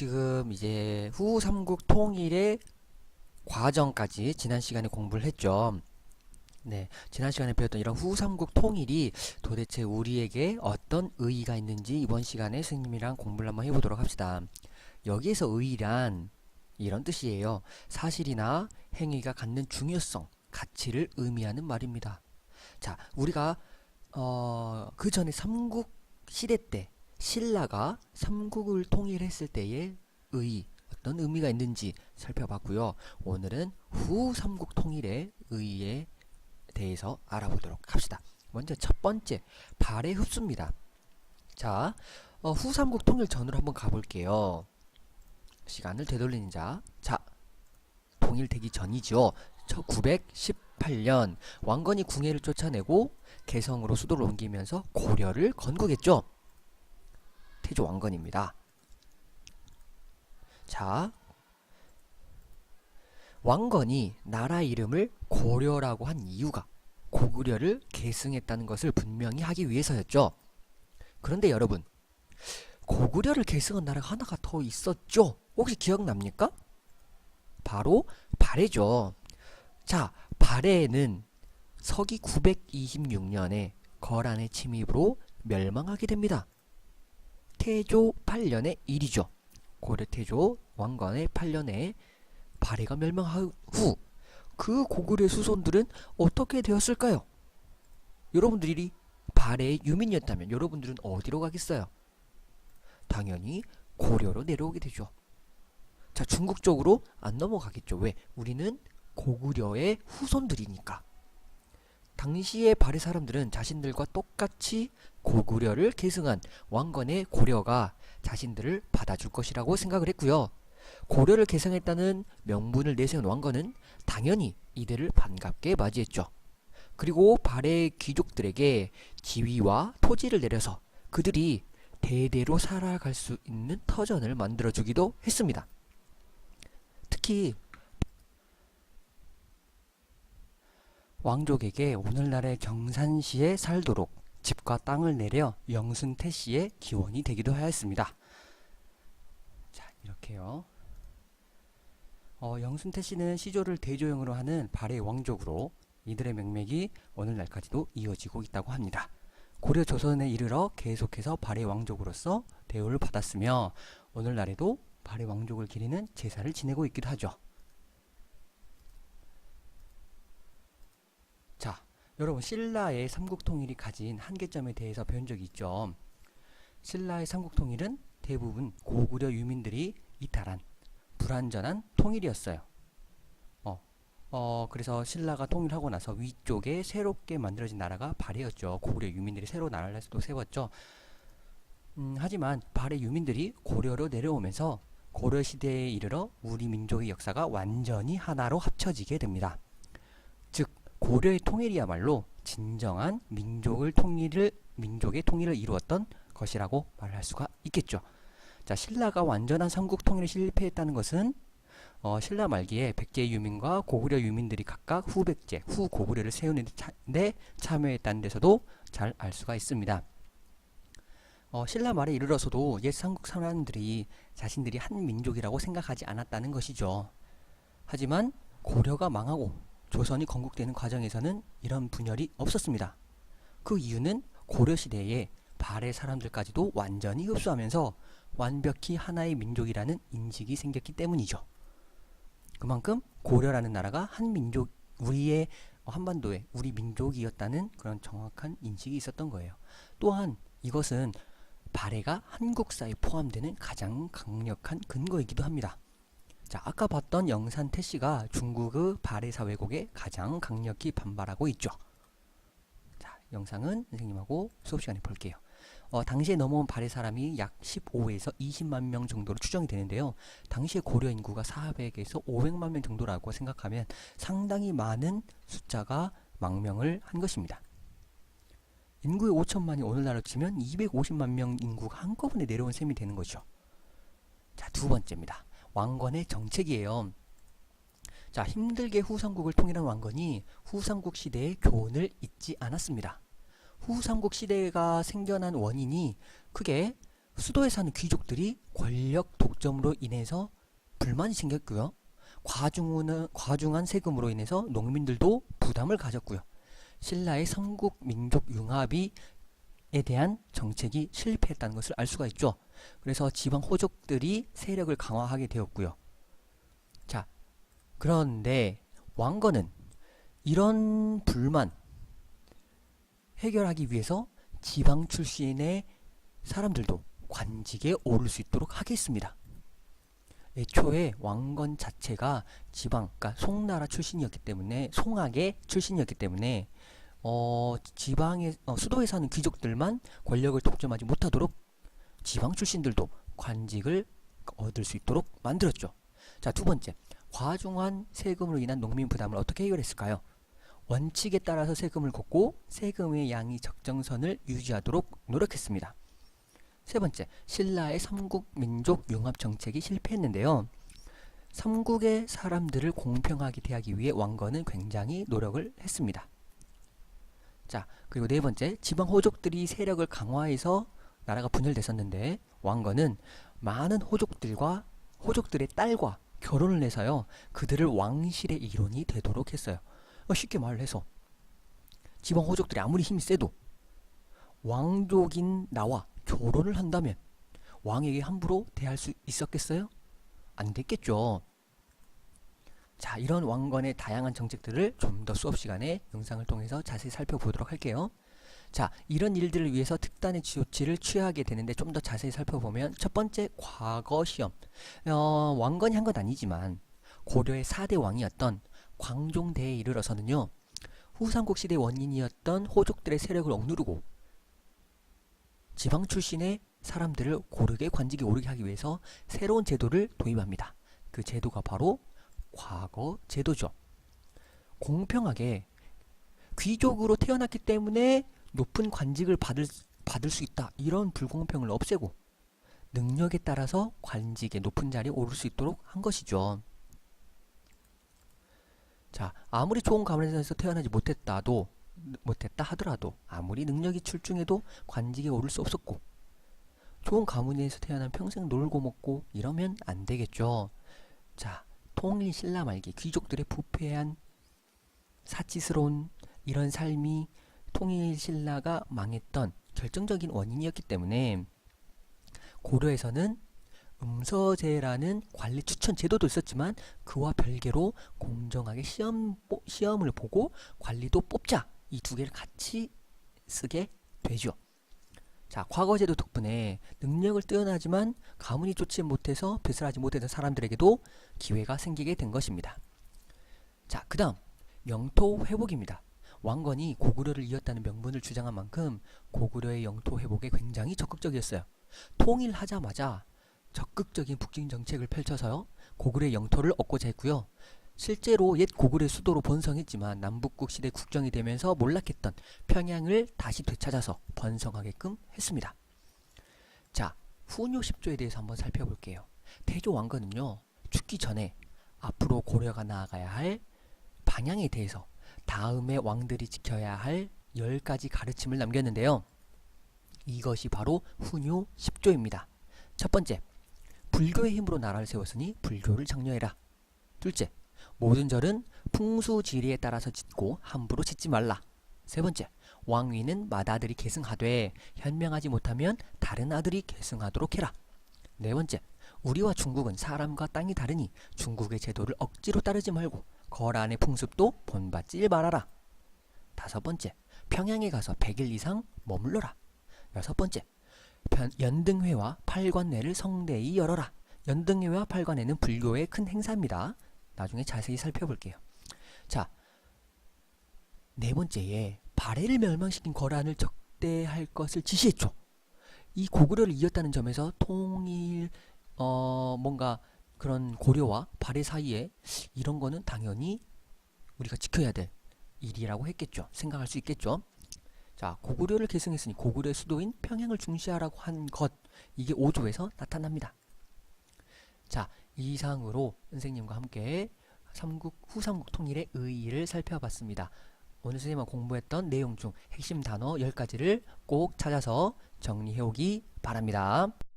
지금 이제 후 삼국 통일의 과정까지 지난 시간에 공부를 했죠. 네, 지난 시간에 배웠던 이런 후 삼국 통일이 도대체 우리에게 어떤 의의가 있는지 이번 시간에 스님이랑 공부를 한번 해보도록 합시다. 여기에서 의의란 이런 뜻이에요. 사실이나 행위가 갖는 중요성, 가치를 의미하는 말입니다. 자, 우리가 그 전에 삼국 시대 때 신라가 삼국을 통일했을 때의 의의, 어떤 의미가 있는지 살펴봤고요. 오늘은 후 삼국 통일의 의의에 대해서 알아보도록 합시다. 먼저 첫 번째, 발해 흡수입니다. 자, 후 삼국 통일 전으로 한번 가볼게요. 시간을 되돌리는 자, 통일되기 전이죠. 918년 왕건이 궁예를 쫓아내고 개성으로 수도를 옮기면서 고려를 건국했죠. 태조 왕건입니다. 자, 왕건이 나라 이름을 고려라고 한 이유가 고구려를 계승했다는 것을 분명히 하기 위해서였죠. 그런데 여러분, 고구려를 계승한 나라가 하나가 더 있었죠? 혹시 기억납니까? 바로 발해죠. 자, 발해는 서기 926년에 거란의 침입으로 멸망하게 됩니다. 태조 8년의 일이죠. 고려 태조 왕건의 8년에 발해가 멸망한 후 그 고구려의 수손들은 어떻게 되었을까요? 여러분들이 발해의 유민이었다면 여러분들은 어디로 가겠어요? 당연히 고려로 내려오게 되죠. 자, 중국 쪽으로 안 넘어가겠죠. 왜? 우리는 고구려의 후손들이니까. 당시의 발해 사람들은 자신들과 똑같이 고구려를 계승한 왕건의 고려가 자신들을 받아줄 것이라고 생각을 했고요. 고려를 계승했다는 명분을 내세운 왕건은 당연히 이들을 반갑게 맞이했죠. 그리고 발해 귀족들에게 지위와 토지를 내려서 그들이 대대로 살아갈 수 있는 터전을 만들어주기도 했습니다. 특히 왕족에게 오늘날의 경산시에 살도록 집과 땅을 내려 영순태씨의 기원이 되기도 하였습니다. 자, 이렇게요. 영순태씨는 시조를 대조영으로 하는 발해 왕족으로 이들의 명맥이 오늘날까지도 이어지고 있다고 합니다. 고려 조선에 이르러 계속해서 발해 왕족으로서 대우를 받았으며 오늘날에도 발해 왕족을 기리는 제사를 지내고 있기도 하죠. 자, 여러분 신라의 삼국통일이 가진 한계점에 대해서 배운 적이 있죠. 신라의 삼국통일은 대부분 고구려 유민들이 이탈한 불완전한 통일이었어요. 그래서 신라가 통일하고 나서 위쪽에 새롭게 만들어진 나라가 발해였죠. 고구려 유민들이 새로 나라를 또 세웠죠. 하지만 발해 유민들이 고려로 내려오면서 고려 시대에 이르러 우리 민족의 역사가 완전히 하나로 합쳐지게 됩니다. 즉 고려의 통일이야말로 진정한 민족의 통일을 이루었던 것이라고 말할 수가 있겠죠. 자, 신라가 완전한 삼국 통일에 실패했다는 것은 신라 말기에 백제 유민과 고구려 유민들이 각각 후백제, 후고구려를 세우는 데 참여했다는 데서도 잘 알 수가 있습니다. 신라 말에 이르러서도 옛 삼국 사람들이 자신들이 한 민족이라고 생각하지 않았다는 것이죠. 하지만 고려가 망하고 조선이 건국되는 과정에서는 이런 분열이 없었습니다. 그 이유는 고려 시대에 발해 사람들까지도 완전히 흡수하면서 완벽히 하나의 민족이라는 인식이 생겼기 때문이죠. 그만큼 고려라는 나라가 한 민족, 우리의 한반도의 우리 민족이었다는 그런 정확한 인식이 있었던 거예요. 또한 이것은 발해가 한국사에 포함되는 가장 강력한 근거이기도 합니다. 자, 아까 봤던 영산태씨가 중국의 발해사 왜곡에 가장 강력히 반발하고 있죠. 자, 영상은 선생님하고 수업 시간에 볼게요. 당시에 넘어온 발해 사람이 약 15에서 20만 명 정도로 추정이 되는데요. 당시에 고려 인구가 400에서 500만 명 정도라고 생각하면 상당히 많은 숫자가 망명을 한 것입니다. 인구의 5천만이 오늘날로 치면 250만 명 인구가 한꺼번에 내려온 셈이 되는 거죠. 자, 두 번째입니다. 왕건의 정책이에요. 자, 힘들게 후삼국을 통일한 왕건이 후삼국 시대의 교훈을 잊지 않았습니다. 후삼국 시대가 생겨난 원인이 크게 수도에 사는 귀족들이 권력 독점으로 인해서 불만이 생겼고요. 과중한 세금으로 인해서 농민들도 부담을 가졌고요. 신라의 삼국 민족 융합에 대한 정책이 실패했다는 것을 알 수가 있죠. 그래서 지방 호족들이 세력을 강화하게 되었고요. 자, 그런데 왕건은 이런 불만 해결하기 위해서 지방 출신의 사람들도 관직에 오를 수 있도록 하겠습니다. 애초에 왕건 자체가 그러니까 송나라 출신이었기 때문에, 송악의 출신이었기 때문에 지방의 수도에 사는 귀족들만 권력을 독점하지 못하도록 지방 출신들도 관직을 얻을 수 있도록 만들었죠. 자, 두 번째, 과중한 세금으로 인한 농민 부담을 어떻게 해결했을까요? 원칙에 따라서 세금을 걷고 세금의 양이 적정선을 유지하도록 노력했습니다. 세 번째, 신라의 삼국 민족 융합 정책이 실패했는데요. 삼국의 사람들을 공평하게 대하기 위해 왕건은 굉장히 노력을 했습니다. 자, 그리고 네 번째, 지방 호족들이 세력을 강화해서 나라가 분열됐었는데 왕건은 많은 호족들의 딸과 결혼을 해서요, 그들을 왕실의 일원이 되도록 했어요. 쉽게 말해서 지방 호족들이 아무리 힘이 세도 왕족인 나와 결혼을 한다면 왕에게 함부로 대할 수 있었겠어요? 안 됐겠죠. 자, 이런 왕건의 다양한 정책들을 좀 더 수업 시간에 영상을 통해서 자세히 살펴보도록 할게요. 자, 이런 일들을 위해서 특단의 조치를 취하게 되는데 좀 더 자세히 살펴보면, 첫 번째, 과거 시험. 왕건이 한 건 아니지만 고려의 4대 왕이었던 광종대에 이르러서는요, 후삼국 시대 원인이었던 호족들의 세력을 억누르고 지방 출신의 사람들을 고르게 관직에 오르게 하기 위해서 새로운 제도를 도입합니다. 그 제도가 바로 과거 제도죠. 공평하게 귀족으로 태어났기 때문에 높은 관직을 받을 수 있다, 이런 불공평을 없애고 능력에 따라서 관직의 높은 자리에 오를 수 있도록 한 것이죠. 자, 아무리 좋은 가문에서 태어나지 못했다 하더라도, 아무리 능력이 출중해도 관직에 오를 수 없었고, 좋은 가문에서 태어난 평생 놀고 먹고 이러면 안 되겠죠. 자, 통일 신라 말기 귀족들의 부패한 사치스러운 이런 삶이 통일 신라가 망했던 결정적인 원인이었기 때문에 고려에서는 음서제라는 관리 추천 제도도 있었지만 그와 별개로 공정하게 시험을 보고 관리도 뽑자, 이 두 개를 같이 쓰게 되죠. 자, 과거제도 덕분에 능력을 뛰어나지만 가문이 좋지 못해서 벼슬하지 못했던 사람들에게도 기회가 생기게 된 것입니다. 자, 그 다음 영토 회복입니다. 왕건이 고구려를 이었다는 명분을 주장한 만큼 고구려의 영토 회복에 굉장히 적극적이었어요. 통일하자마자 적극적인 북진 정책을 펼쳐서요, 고구려의 영토를 얻고자 했고요. 실제로 옛 고구려 수도로 번성했지만 남북국 시대 국정이 되면서 몰락했던 평양을 다시 되찾아서 번성하게끔 했습니다. 자, 후뉴 10조에 대해서 한번 살펴볼게요. 태조 왕건은요, 죽기 전에 앞으로 고려가 나아가야 할 방향에 대해서 다음에 왕들이 지켜야 할 10가지 가르침을 남겼는데요. 이것이 바로 후뉴 10조입니다. 첫 번째, 불교의 힘으로 나라를 세웠으니 불교를 장려해라. 둘째, 모든 절은 풍수지리에 따라서 짓고 함부로 짓지 말라. 세 번째, 왕위는 맏아들이 계승하되 현명하지 못하면 다른 아들이 계승하도록 해라. 네 번째, 우리와 중국은 사람과 땅이 다르니 중국의 제도를 억지로 따르지 말고 거란의 풍습도 본받지 말아라. 다섯 번째, 평양에 가서 100일 이상 머물러라. 여섯 번째, 연등회와 팔관회를 성대히 열어라. 연등회와 팔관회는 불교의 큰 행사입니다. 나중에 자세히 살펴볼게요. 자, 네 번째에 발해를 멸망시킨 거란을 적대할 것을 지시했죠. 이 고구려를 이었다는 점에서 통일 뭔가 그런 고려와 발해 사이에 이런 거는 당연히 우리가 지켜야 될 일이라고 했겠죠. 생각할 수 있겠죠. 자, 고구려를 계승했으니 고구려의 수도인 평양을 중시하라고 한 것, 이게 5조에서 나타납니다. 자, 이상으로 선생님과 함께 후삼국 통일의 의의를 살펴봤습니다. 오늘 선생님과 공부했던 내용 중 핵심 단어 10가지를 꼭 찾아서 정리해오기 바랍니다.